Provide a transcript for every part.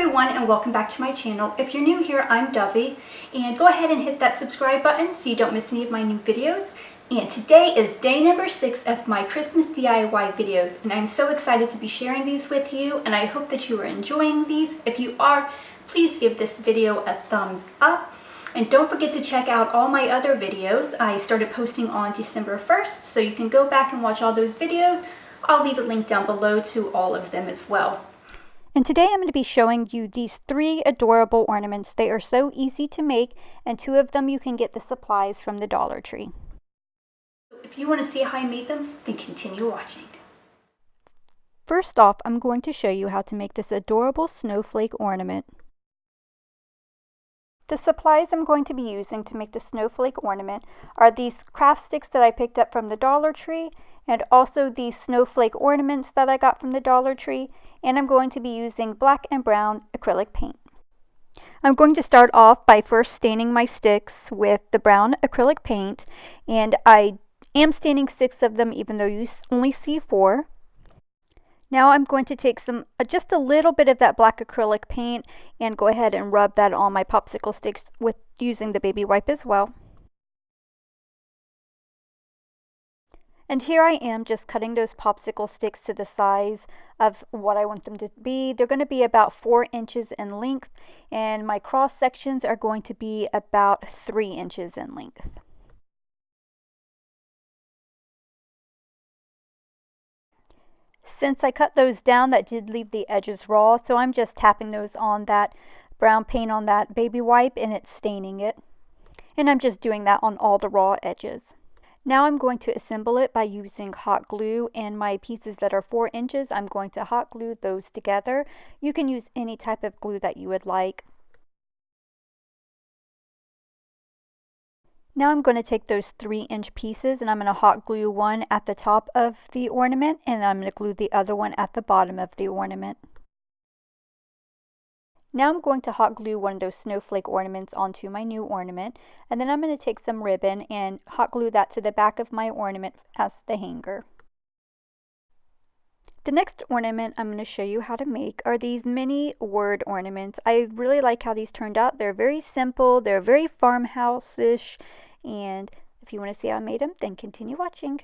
everyone, and welcome back to my channel. If you're new here, I'm Dovey, and go ahead and hit that subscribe button so you don't miss any of my new videos. And today is day number 6 of my Christmas DIY videos, and I'm so excited to be sharing these with you, and I hope that you are enjoying these. If you are, please give this video a thumbs up. And don't forget to check out all my other videos. I started posting on December 1st, so you can go back and watch all those videos. I'll leave a link down below to all of them as well. And today I'm going to be showing you these 3 adorable ornaments. They are so easy to make, and 2 of them you can get the supplies from the Dollar Tree. If you want to see how I made them, then continue watching. First off, I'm going to show you how to make this adorable snowflake ornament. The supplies I'm going to be using to make the snowflake ornament are these craft sticks that I picked up from the Dollar Tree, and also these snowflake ornaments that I got from the Dollar Tree, and I'm going to be using black and brown acrylic paint. I'm going to start off by first staining my sticks with the brown acrylic paint, and I am staining 6 of them even though you only see 4. Now I'm going to take just a little bit of that black acrylic paint and go ahead and rub that on my popsicle sticks with using the baby wipe as well. And here I am just cutting those popsicle sticks to the size of what I want them to be. They're going to be about 4 inches in length, and my cross sections are going to be about 3 inches in length. Since I cut those down, that did leave the edges raw, so I'm just tapping those on that brown paint on that baby wipe, and it's staining it. And I'm just doing that on all the raw edges. Now I'm going to assemble it by using hot glue, and my pieces that are 4 inches, I'm going to hot glue those together. You can use any type of glue that you would like. Now I'm going to take those 3-inch pieces and I'm going to hot glue one at the top of the ornament, and I'm going to glue the other one at the bottom of the ornament. Now I'm going to hot glue one of those snowflake ornaments onto my new ornament, and then I'm going to take some ribbon and hot glue that to the back of my ornament as the hanger. The next ornament I'm going to show you how to make are these mini word ornaments. I really like how these turned out. They're very simple, they're very farmhouse-ish, and if you want to see how I made them, then continue watching.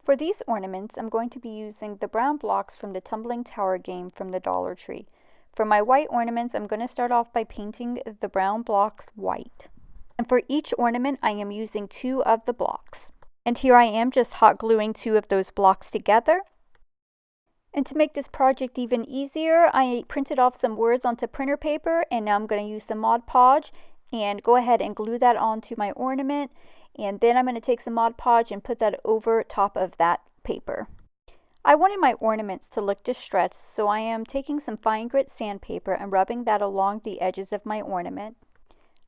For these ornaments, I'm going to be using the brown blocks from the Tumbling Tower game from the Dollar Tree. For my white ornaments, I'm going to start off by painting the brown blocks white. And for each ornament, I am using 2 of the blocks. And here I am just hot gluing 2 of those blocks together. And to make this project even easier, I printed off some words onto printer paper, and now I'm going to use some Mod Podge and go ahead and glue that onto my ornament. And then I'm going to take some Mod Podge and put that over top of that paper. I wanted my ornaments to look distressed, so I am taking some fine grit sandpaper and rubbing that along the edges of my ornament.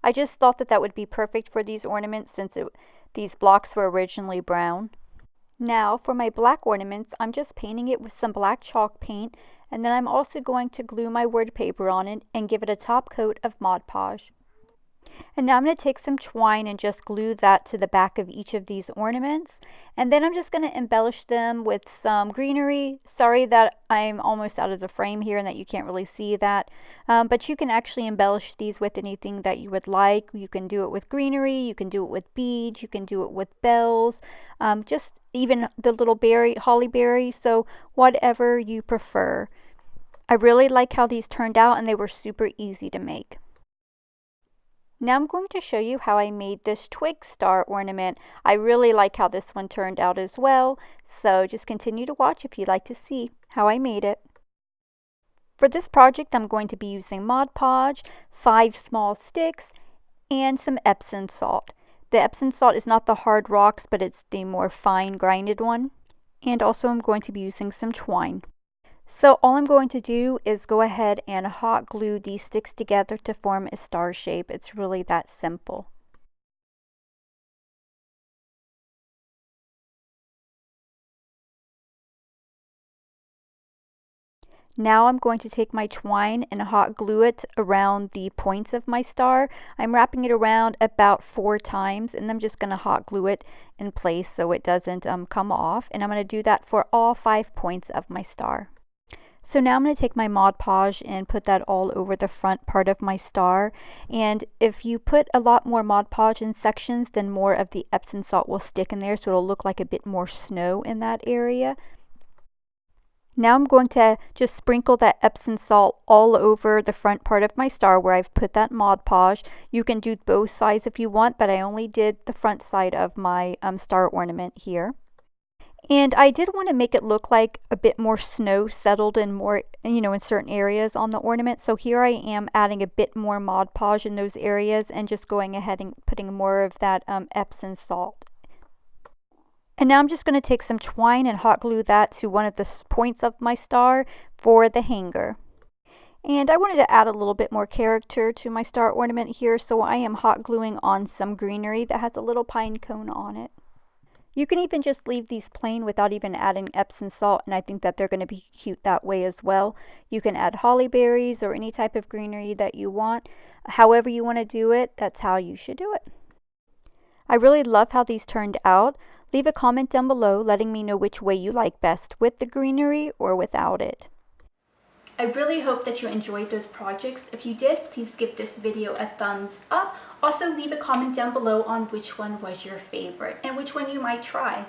I just thought that that would be perfect for these ornaments since these blocks were originally brown. Now for my black ornaments, I'm just painting it with some black chalk paint, and then I'm also going to glue my word paper on it and give it a top coat of Mod Podge. And now I'm going to take some twine and just glue that to the back of each of these ornaments. And then I'm just going to embellish them with some greenery. Sorry that I'm almost out of the frame here and that you can't really see that. But you can actually embellish these with anything that you would like. You can do it with greenery, you can do it with beads, you can do it with bells, just even the little holly berry, so whatever you prefer. I really like how these turned out, and they were super easy to make. Now I'm going to show you how I made this twig star ornament. I really like how this one turned out as well, so just continue to watch if you'd like to see how I made it. For this project, I'm going to be using Mod Podge, 5 small sticks, and some Epsom salt. The Epsom salt is not the hard rocks, but it's the more fine grinded one. And also I'm going to be using some twine. So all I'm going to do is go ahead and hot glue these sticks together to form a star shape. It's really that simple. Now I'm going to take my twine and hot glue it around the points of my star. I'm wrapping it around about 4 times, and I'm just going to hot glue it in place so it doesn't come off. And I'm going to do that for all 5 points of my star. So now I'm going to take my Mod Podge and put that all over the front part of my star. And if you put a lot more Mod Podge in sections, then more of the Epsom salt will stick in there, so it'll look like a bit more snow in that area. Now I'm going to just sprinkle that Epsom salt all over the front part of my star where I've put that Mod Podge. You can do both sides if you want, but I only did the front side of my star ornament here. And I did want to make it look like a bit more snow settled in more, in certain areas on the ornament. So here I am adding a bit more Mod Podge in those areas and just going ahead and putting more of that Epsom salt. And now I'm just going to take some twine and hot glue that to one of the points of my star for the hanger. And I wanted to add a little bit more character to my star ornament here, so I am hot gluing on some greenery that has a little pine cone on it. You can even just leave these plain without even adding Epsom salt, and I think that they're going to be cute that way as well. You can add holly berries or any type of greenery that you want. However you want to do it, that's how you should do it. I really love how these turned out. Leave a comment down below letting me know which way you like best, with the greenery or without it. I really hope that you enjoyed those projects. If you did, please give this video a thumbs up. Also, leave a comment down below on which one was your favorite and which one you might try.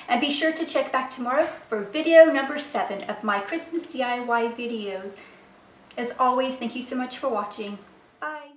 And be sure to check back tomorrow for video number 7 of my Christmas DIY videos. As always, thank you so much for watching. Bye.